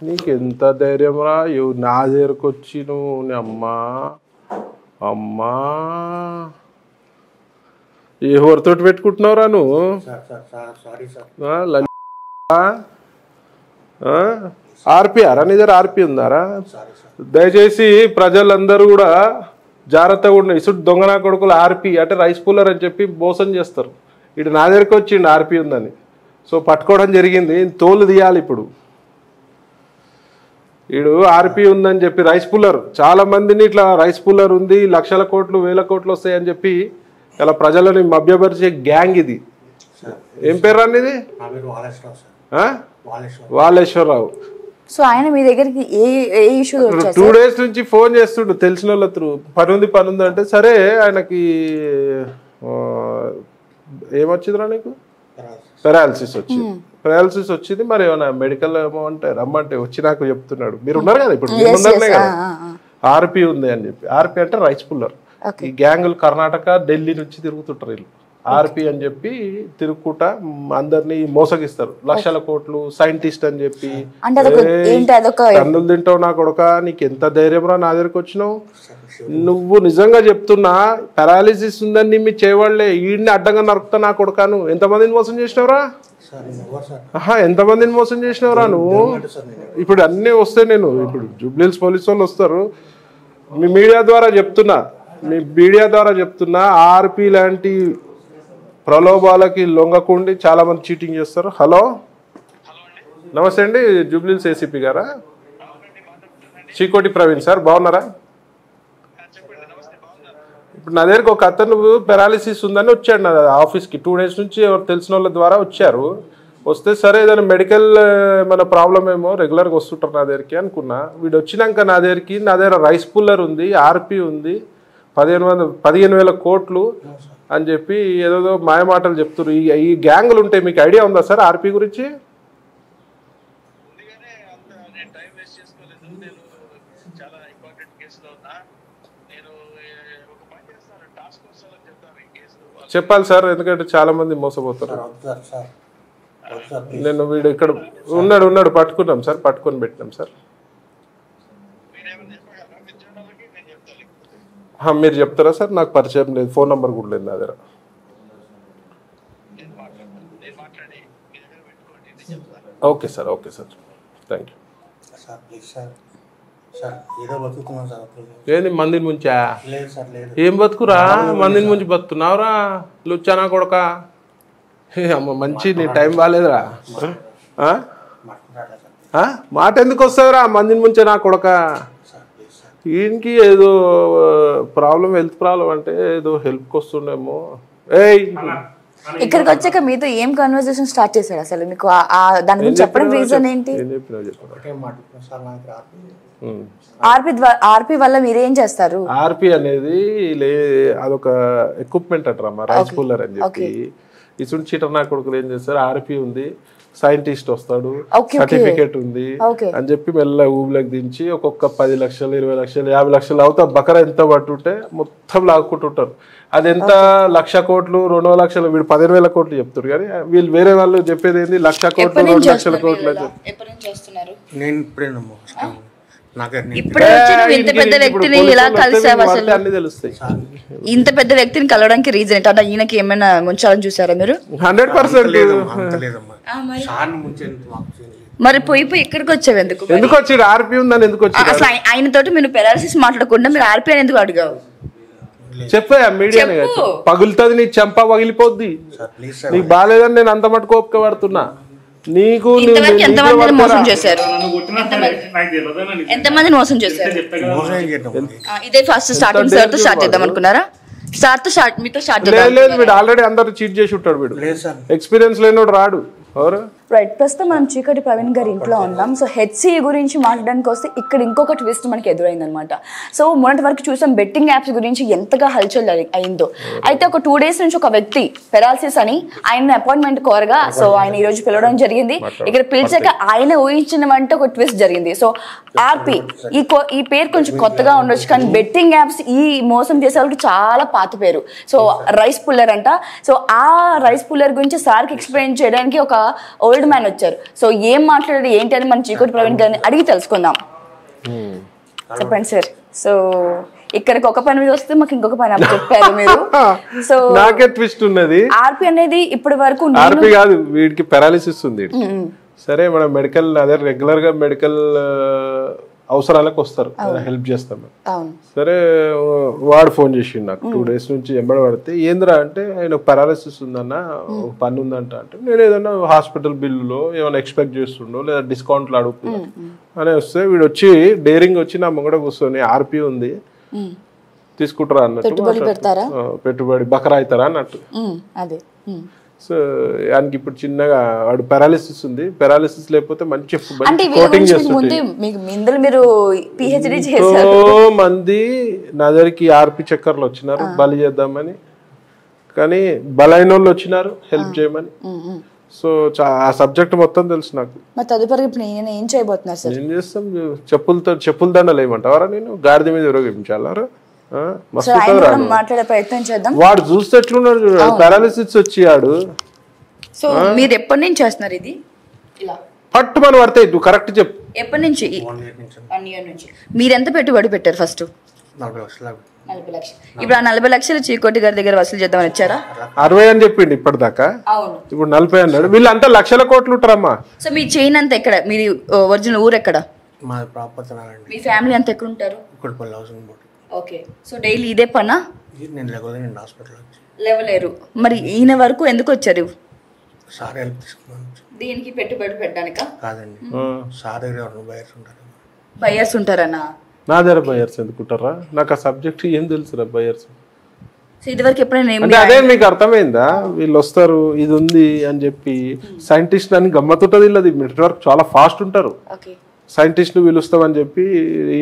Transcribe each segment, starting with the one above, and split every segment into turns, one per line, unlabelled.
నీకెంత ధైర్యం రా నా దగ్గరకు వచ్చి నువ్వు అమ్మా అమ్మా ఎవరితోటి పెట్టుకుంటున్నావురా నువ్వు ఆర్పిఆరా నీ దగ్గర ఆర్పి ఉందారా దయచేసి ప్రజలందరూ కూడా జాగ్రత్తగా ఉండే ఇసుడు దొంగనా కొడుకులు ఆర్పి అంటే రైస్ పుల్లర్ అని చెప్పి మోసం చేస్తారు ఇటు నా దగ్గరికి వచ్చిండు ఆర్పి ఉందని సో పట్టుకోవడం జరిగింది తోలు తీయాలి ఇప్పుడు వీడు ఆర్పి ఉందని చెప్పి రైస్ పుల్లర్ చాలా మందిని ఇట్లా రైస్ పుల్లర్ ఉంది లక్షల కోట్లు వేల కోట్లు వస్తాయని చెప్పి ఇలా ప్రజలని మభ్యపరిచే గ్యాంగ్ ఇది ఏం పేరు రండి ఇది వాలేశ్వరరావు
సో ఆయన మీ దగ్గరికి ఏ ఇష్యూ
2 days నుంచి ఫోన్ చేస్తుండు తెలిసిన వాళ్ళ త్రూ పని ఉంది అంటే సరే ఆయనకి ఏమొచ్చిందిరా నీకు పెరాలసిస్ వచ్చింది మరి ఏమన్నా మెడికల్ ఏమో అంటే రమ్మంటే వచ్చి నాకు చెప్తున్నాడు మీరు ఉన్నారు కదా ఇప్పుడు ముందరనే కదా ఆర్పి ఉంది అని చెప్పి ఆర్పి అంటే రైస్ పుల్లర్ ఈ గ్యాంగులు కర్ణాటక ఢిల్లీ నుంచి తిరుగుతుంటారు వీళ్ళు ఆర్పి అని చెప్పి తిరుగుకుంటా అందరినీ మోసగిస్తారు లక్షల కోట్లు సైంటిస్ట్ అని చెప్పి కన్నులు తింటావు నా కొడుక నీకు ఎంత ధైర్యం రా నా దగ్గరకు వచ్చినావు నువ్వు నిజంగా చెప్తున్నా పారాలిసిస్ ఉందని మీ చేయవాళ్లే ఈడిని అడ్డంగా నరుకుతా నా కొడుకాను ఎంతమందిని మోసం చేసినవరా ఎంతమందిని మోసం చేసినవరా నువ్వు ఇప్పుడు అన్నీ వస్తాయి నేను ఇప్పుడు జూబ్లీహిల్స్ పోలీసు వాళ్ళు వస్తారు మీ మీడియా ద్వారా చెప్తున్నా ఆర్పి లాంటి ప్రలోభాలకి లొంగకుండి చాలా మంది చీటింగ్ చేస్తారు హలో నమస్తే అండి జూబ్లీహిల్స్ ఏసీపీ గారా చీకోటి ప్రవీణ్ సార్ బాగున్నారా ఇప్పుడు నా దగ్గరకు ఒక అతను పెరాలిసిస్ ఉందని వచ్చాడు నా ఆఫీస్కి 2 days నుంచి ఎవరు తెలిసిన వాళ్ళ ద్వారా వచ్చారు వస్తే సరే ఏదైనా మెడికల్ మన ప్రాబ్లం ఏమో రెగ్యులర్గా వస్తుంటారు నా దగ్గరికి అనుకున్నా వీడు వచ్చినాక నా దగ్గర రైస్ పుల్లర్ ఉంది ఆర్పి ఉంది 15,000 కోట్లు అని చెప్పి ఏదో మాయమాటలు చెప్తున్నారు ఈ గ్యాంగులు ఉంటాయి మీకు ఐడియా ఉందా సార్ ఆర్పి గురించి చెప్పాలి సార్ ఎందుకంటే చాలా మంది మోసపోతారు నేను వీడు ఇక్కడ ఉన్నాడు పట్టుకున్నాం సార్ పట్టుకొని పెట్టినాం సార్ మీరు చెప్తారా సార్ నాకు పరిచయం లేదు ఫోన్ నెంబర్ కూడా లేదు నా దగ్గర ఓకే సార్ థ్యాంక్ యూ ఏంది మందిని ముంచా ఏం బతుకురా మందిని ముంచి బతుకున్నావురా లుచ్చానా కొడక అమ్మ మంచి నీ టైం బాగాలేదురా మాట ఎందుకు వస్తుందిరా మందిని ముంచే నా కొడక ఈయనకి ఏదో ప్రాబ్లం హెల్త్ ప్రాబ్లం అంటే ఏదో హెల్ప్కి వస్తుండేమో
ఇక్కడికి వచ్చాక మీతో ఏం కన్వర్సేషన్ స్టార్ట్ చేశాడు అసలు మీకు దాని గురించి చెప్పడం రీజన్ ఏంటి ఆర్పి వల్ల మీరేం చేస్తారు
ఆర్పి అనేది అదొక ఎక్విప్మెంట్ అంటారా రైస్ కూలర్ అని చెప్పి ఇసుడు చీటర్ నా కొడుకులు ఏం చేస్తారు ఆర్పి ఉంది సైంటిస్ట్ వస్తాడు సర్టిఫికేట్ ఉంది అని చెప్పి మెల్ల ఊబిలోకి దించి ఒక్కొక్క 10 లక్షలు 20 లక్షలు 50 లక్షలు అవుతా బకరా ఎంత పట్టుంటే మొత్తం లాక్కుంటుంటారు అది ఎంత 1,00,000 కోట్లు 2 లక్షలు వీడు 15,000 కోట్లు చెప్తారు కానీ వీళ్ళు వేరే వాళ్ళు చెప్పేది ఏంది 1,00,000 కోట్లు 2 లక్షల కోట్లు
ఇంత పెద్ద వ్యక్తిని కలవడానికి రీజన్ ఏంటంటే ఈయనకి ఏమైనా ముంచాలని చూసారా మీరు
100%?
మరి పోయి ఎక్కడికి వచ్చావు
ఎందుకు వచ్చాడు ఆర్పి ఉందని ఎందుకు వచ్చాడు
అసలు ఆయనతోటి మీరు పెరాలసిస్ మాట్లాడకుండా మీరు ఆర్పి అని ఎందుకు అడిగావు
చెప్పా మీడియా పగులుతుంది నీ చెంప పగిలిపోద్ది నీకు బాగాలేదని నేను అంత మటుకు ఓపిక పడుతున్నా నీకు
ఎంతమందిని మోసం చేశారు ఇదే ఫస్ట్ స్టార్టింగ్ సార్ తో స్టార్ట్ చేద్దాం అనుకున్నారా మీతో స్టార్ట్
లేదు వీడు ఆల్రెడీ అందరు చీట్ చేసి ఉంటాడు వీడు ఎక్స్పీరియన్స్ లేనోడు రాడు
రైట్ ప్రస్తుతం మనం చీకటి ప్రవీణ్ గారి ఇంట్లో ఉన్నాం సో హెచ్సిఏ గురించి మాట్లాడడానికి వస్తే ఇక్కడ ఇంకొక ట్విస్ట్ మనకి ఎదురైంది అనమాట సో మొన్నటి వరకు చూసాం బెట్టింగ్ యాప్స్ గురించి ఎంతగా హల్చల్ అయిందో అయితే ఒక 2 days నుంచి ఒక వ్యక్తి పెరాలసిస్ అని ఆయన అపాయింట్మెంట్ కోరగా సో ఆయన ఈ రోజు పిలవడం జరిగింది ఇక్కడ పిలిచాక ఆయన ఊహించినవంటే ఒక ట్విస్ట్ జరిగింది సో ఆర్పి ఈ పేరు కొంచెం కొత్తగా ఉండొచ్చు కానీ బెట్టింగ్ యాప్స్ ఈ మోసం చేసే వాళ్ళకి చాలా పాత పేరు సో రైస్ పుల్లర్ అంట సో ఆ రైస్ పుల్లర్ గురించి సార్కి ఎక్స్ప్లెయిన్ చేయడానికి ఒక ఓల్డ్ ఓల్డ్ మ్యాన్ వచ్చారు. సో ఏం మాట్లాడారు ఏంటి అని మనం చీకోటి ప్రవీణ్ గారిని అడిగి తెలుసుకుందాం. చెప్పండి సార్. సో ఇక్కడికి ఒక పని మీద వస్తే మాకు ఇంకొక పని అప్పు చెప్పారు మీరు. సో
నాకే ట్విస్ట్ ఉన్నది.
ఆర్పి అనేది ఇప్పటి వరకు
ఆర్పి కాదు, వీడికి పారాలిసిస్ ఉంది. సరే మనం మెడికల్ అదే రెగ్యులర్ గా మెడికల్ అవసరాలకు వస్తారు, హెల్ప్ చేస్తాం. సరే వాడు ఫోన్ చేసిండు నాకు 2 days నుంచి ఎంబడి పడితే, ఏంద్రా అంటే ఆయన పారాలిసిస్ ఉందన్న, పని ఉందంట. అంటే నేను ఏదన్నా హాస్పిటల్ బిల్లులో ఏమైనా ఎక్స్పెక్ట్ చేస్తుండో లేదా డిస్కౌంట్లు అడుగుతున్నా అని వస్తే, వీడు వచ్చి డేరింగ్ వచ్చి నా ముంగడ కూర్చొని ఆర్పి ఉంది తీసుకుంటారా అన్నట్టు, పెట్టుబడి బకరా అవుతారా అన్నట్టు. సో ఆయనకి ఇప్పుడు చిన్నగా వాడు పారాలిసిస్ ఉంది, పారాలిసిస్ లేకపోతే మంచి కోటింగ్ చేస్తుంది. మంది నా దగ్గరికి ఆర్పి చక్కర్లు వచ్చినారు బలి చేద్దామని, కానీ బలైన వాళ్ళు వచ్చినారు హెల్ప్ చేయమని. సో ఆ సబ్జెక్ట్ మొత్తం తెలుసు నాకు.
ఏం చేయబోతున్నారు సార్?
ఏం చేస్తాం, చెప్పుల దండలు ఏమంటావరా, నేను గాడిద మీద విరోగించాలరా,
మాట్లాడే ప్రయత్నం చేద్దాం.
వాడు చూస్తే ఎట్లున్నాడు చూడాలి, పారాలిసిస్ వచ్చాడు.
సో మీరు ఎప్పటి నుంచి చేస్తున్నారు ఇది? ఇలా
పట్టు మన పడతాయి, నువ్వు కరెక్ట్ చెప్పు.
ఎప్పటి నుంచి? 1 year నుంచి. మీరు ఎంత పెట్టుబడి పెట్టారు ఫస్ట్?
40 లక్షలు.
40 లక్షలు. ఇప్పుడు ఆ 40 లక్షలు చీకోటి గారి దగ్గర వసూలు చేద్దామని వచ్చారా?
60 అని చెప్పిండి ఇప్పటిదాకా.
అవును,
ఇప్పుడు 40 అన్నాడు. వీళ్ళంతా లక్షల కోట్లు ఉంటారమ్మా.
సో మీ చైన్ అంతా ఎక్కడ? మీరు ఒరిజినల్ ఊరు ఎక్కడ?
మా ప్రాపర్ తనాలండి.
మీ ఫ్యామిలీ అంతా ఎక్కడ ఉంటారు?
Kukkadapalli housing board.
Okay. So daily ఇదే పనా?
నేను లేవలేను, హాస్పిటల్ వచ్చి
లేవలేరు. మరి ఈయన వరకు ఎందుకు వచ్చారు?
సార్ హెల్ప్ తీసుకున్నాను.
దీనికి పెట్టుబడి పెట్టడానికా?
కాదండి, సార్ దగ్గర బయర్స్ ఉంటారు.
బయర్స్ ఉంటారన్నా?
నా దగ్గర బయర్స్ ఎందుకుంటారా, నాకు ఆ సబ్జెక్ట్ ఏం తెలుసురా బయర్స్.
సో ఇదివరకు ఎప్పుడైనా
అంటే అదే మీకు అర్థమైందా, వీళ్ళు వస్తారు ఇది ఉంది అని చెప్పి, సైంటిస్ట్ అని గమ్మతుంటది. వీళ్ళది నెట్వర్క్ చాలా ఫాస్ట్ ఉంటారు. సైంటిస్ట్ను పిలుస్తామని చెప్పి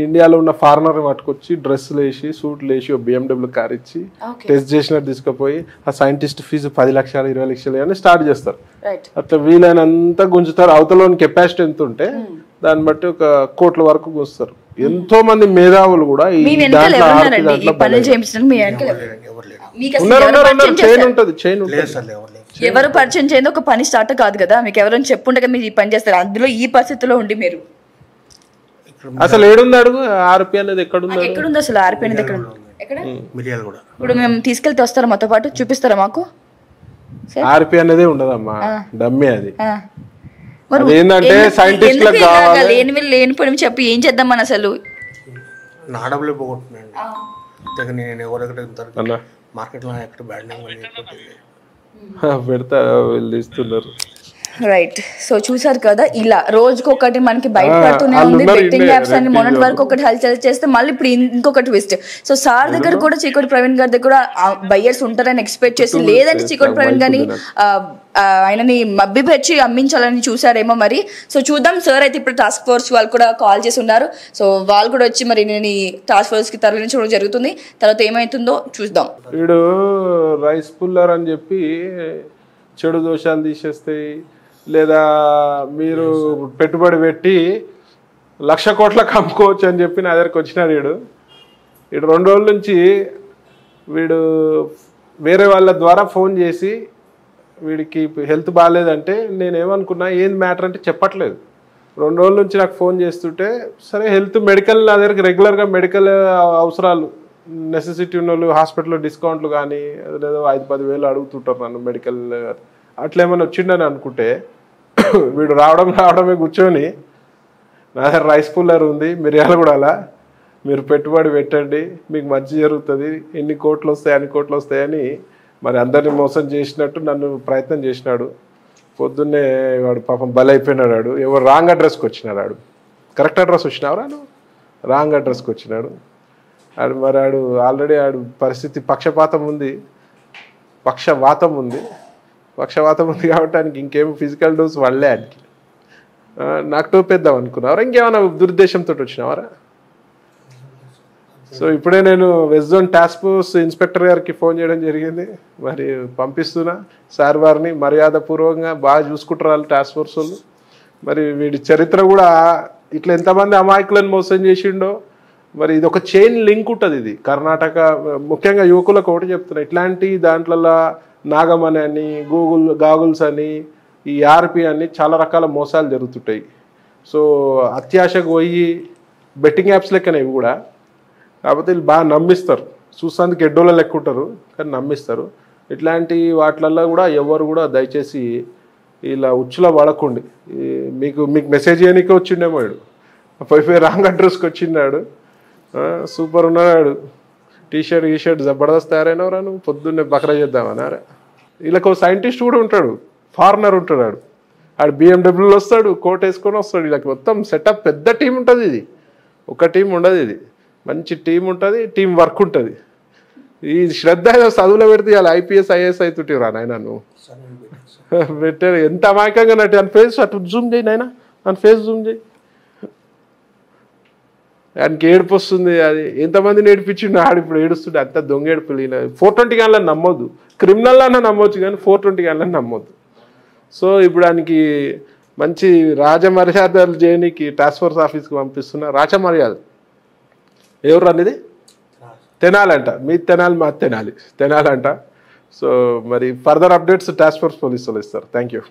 ఇండియాలో ఉన్న ఫారినర్ పట్టుకొచ్చి డ్రెస్సులు వేసి సూట్లు వేసి BMW కార్ ఇచ్చి టెస్ట్ చేసినట్టు తీసుకుపోయి ఆ సైంటిస్ట్ ఫీజు 10 లక్షలు 20 లక్షలు అని స్టార్ట్ చేస్తారు. అట్లా వీలైనంత గుంజుతారు. అవతలోని కెపాసిటీ ఎంత ఉంటే దాన్ని బట్టి 1 కోట్ల వరకు గుంజుతారు. ఎంతో మంది మేధావులు కూడా
ఎవరు పరిచయం చేయండి, ఒక పని స్టార్ట్ కాదు కదా. మీకు ఎవరైనా చెప్పుండగా మీరు ఈ పని చేస్తారు, అందులో ఈ పరిస్థితిలో ఉండి మీరు
అసలు ఏడుంది అడుగు. ఆర్పి అనేది ఎక్కడుంది?
ఎక్కడుంది అసలు ఆర్పి అనేది? ఎక్కడ?
మిర్యాలగూడ.
ఇప్పుడు మేము తీసుకెళ్తే వస్తారా మాతో పాటు, చూపిస్తారా మాకు?
ఆర్పి అనేది ఉండదమ్మా, డమ్మి అది. ఏంటంటే సైంటిస్ట్
లేని పని చెప్పి ఏం చేద్దామని అసలు
నా డబ్బులు పోగొట్టున్నాను. నేను ఎవరెక్కడ మార్కెట్లో ఎక్కడ బ్యాడ్
పెడతా వీళ్ళు ఇస్తున్నారు.
రైట్. సో చూసారు కదా, ఇలా రోజుకొకటి మనకి బయటపడుతూనే ఉంది. బెట్టింగ్ యాప్స్ అని మొన్నటి వరకు ఒకటి హల్చల్ చేస్తే మళ్ళీ ఇప్పుడు ఇంకొకటి ట్విస్ట్. సో సార్ దగ్గర కూడా చీకోటి ప్రవీణ్ గారి దగ్గర బయ్యర్స్ ఉంటారని ఎక్స్పెక్ట్ చేసి, లేదంటే చీకోటి ప్రవీణ్ గారిని ఆయనని మబ్బి పెంచి అమ్మించాలని చూసారేమో మరి. సో చూద్దాం. సార్ అయితే ఇప్పుడు టాస్క్ ఫోర్స్ వాళ్ళు కూడా కాల్ చేసి ఉన్నారు. సో వాళ్ళు కూడా వచ్చి మరి నేను టాస్క్ ఫోర్స్ కి తరలించడం జరుగుతుంది. తర్వాత ఏమైతుందో చూద్దాం.
వీడు రైస్ పుల్లర్ అని చెప్పి చెడు దోషాలు తీసేస్తాయి, లేదా మీరు పెట్టుబడి పెట్టి 1,00,000 కోట్లకు అమ్ముకోవచ్చు అని చెప్పి నా దగ్గరకు వచ్చినాడు. వీడు 2 రోజుల నుంచి వీడు వేరే వాళ్ళ ద్వారా ఫోన్ చేసి వీడికి హెల్త్ బాగాలేదంటే నేనేమనుకున్నా ఏంది మ్యాటర్ అంటే చెప్పట్లేదు. 2 రోజుల నుంచి నాకు ఫోన్ చేస్తుంటే, సరే హెల్త్ మెడికల్ నా దగ్గరికి రెగ్యులర్గా మెడికల్ అవసరాలు నెసెసిటీ ఉన్న వాళ్ళు హాస్పిటల్లో డిస్కౌంట్లు కానీ లేదా 5-10 వేలు అడుగుతుంటారు నన్ను మెడికల్. అట్లా ఏమైనా వచ్చిండని అనుకుంటే వీడు రావడమే కూర్చొని, నా దగ్గర రైస్ పుల్లర్ ఉంది మిర్యాలగూడలా, మీరు పెట్టుబడి పెట్టండి మీకు మంచి జరుగుతుంది, ఎన్ని కోట్లు వస్తాయి అన్ని కోట్లు వస్తాయని మరి అందరినీ మోసం చేసినట్టు నన్ను ప్రయత్నం చేసినాడు. పొద్దున్నే వాడు పాపం బలైపోయినాడు. వాడు ఎవరు రాంగ్ అడ్రస్కి వచ్చినాడు. వాడు కరెక్ట్ అడ్రస్ వచ్చినావురా, నువ్వు రాంగ్ అడ్రస్కి వచ్చినాడు. ఆడు మరి ఆడు ఆల్రెడీ ఆడు పరిస్థితి పక్షవాతం ఉంది కాబట్టి ఆయనకి ఇంకేం ఫిజికల్ డోస్ వాళ్ళే ఆయనకి. నాకు టోపేద్దాం అనుకున్నావరా, ఇంకేమైనా దురుద్దేశంతో వచ్చినావరా? సో ఇప్పుడే నేను west zone task force inspector గారికి ఫోన్ చేయడం జరిగింది. మరి పంపిస్తున్నా సార్ వారిని మర్యాదపూర్వకంగా బాగా చూసుకుంటారు వాళ్ళు టాస్క్ ఫోర్స్ వాళ్ళు. మరి వీడి చరిత్ర కూడా ఇట్లా ఎంతమంది అమాయకులను మోసం చేసిండో, మరి ఇది ఒక చైన్ లింక్ ఉంటుంది. ఇది కర్ణాటక ముఖ్యంగా యువకులకు ఒకటి చెప్తున్నా, ఇట్లాంటి దాంట్లో నాగమణి అని గాగుల్స్ అని ఈ ఆర్పి అన్ని చాలా రకాల మోసాలు జరుగుతుంటాయి. సో అత్యాశకు పోయి బెట్టింగ్ యాప్స్ లెక్కనే ఇవి కూడా, కాకపోతే వీళ్ళు బాగా నమ్మిస్తారు, చూసేందుకు ఎడ్డోళ్ళ లెక్క ఉంటారు కానీ నమ్మిస్తారు. ఇట్లాంటి వాటిలల్లో కూడా ఎవరు కూడా దయచేసి ఇలా ఉచ్చులో పడకండి. మీకు మెసేజ్ చేయడానికే వచ్చిండేమో వాడు, పోయి రాంగ్ అడ్రస్కి వచ్చిన్నాడు, సూపర్ ఉన్నాడు, టీషర్ట్ జబర్దస్త్ తయారైనవరా నువ్వు, పొద్దున్నే బకరా చేద్దామన్నారా. వీళ్ళకు సైంటిస్ట్ కూడా ఉంటాడు, ఫారినర్ ఉంటాడు, ఆడు BMW వస్తాడు, కోట్ వేసుకొని వస్తాడు. వీళ్ళకి మొత్తం సెటప్ పెద్ద టీం ఉంటుంది. ఇది ఒక టీం ఉండదు, ఇది మంచి టీం ఉంటుంది, టీం వర్క్ ఉంటుంది. ఈ శ్రద్ధ ఏదో చదువులో పెడితే ఇలా IPS IAS అవుతుంటే రా నాయన నువ్వు పెట్టారు. ఎంత అమాయకంగా నట్టు అని ఫేస్ అటు జూమ్ చేయి నాయన, అని ఫేస్ జూమ్ చేయి. ఆయనకి ఏడుపు వస్తుంది. అది ఎంతమంది నేర్పించిండు ఆడు ఇప్పుడు ఏడుస్తుండే, అంత దొంగ ఏడుపులు. 420 గంటలను నమ్మొద్దు, క్రిమినల్ అన్న నమ్మొచ్చు కానీ 420 గంటలను నమ్మొద్దు. సో ఇప్పుడు ఆయనకి మంచి రాజమర్యాదలు చేయడానికి టాస్క్ ఫోర్స్ ఆఫీస్కి పంపిస్తున్నా. రాజమర్యాద ఎవరు అనేది తెనాలంట, మీ తెనాలి మా తెనాలంట. సో మరి ఫర్దర్ అప్డేట్స్ టాస్క్ ఫోర్స్ పోలీసులు ఇస్తారు. Thank you.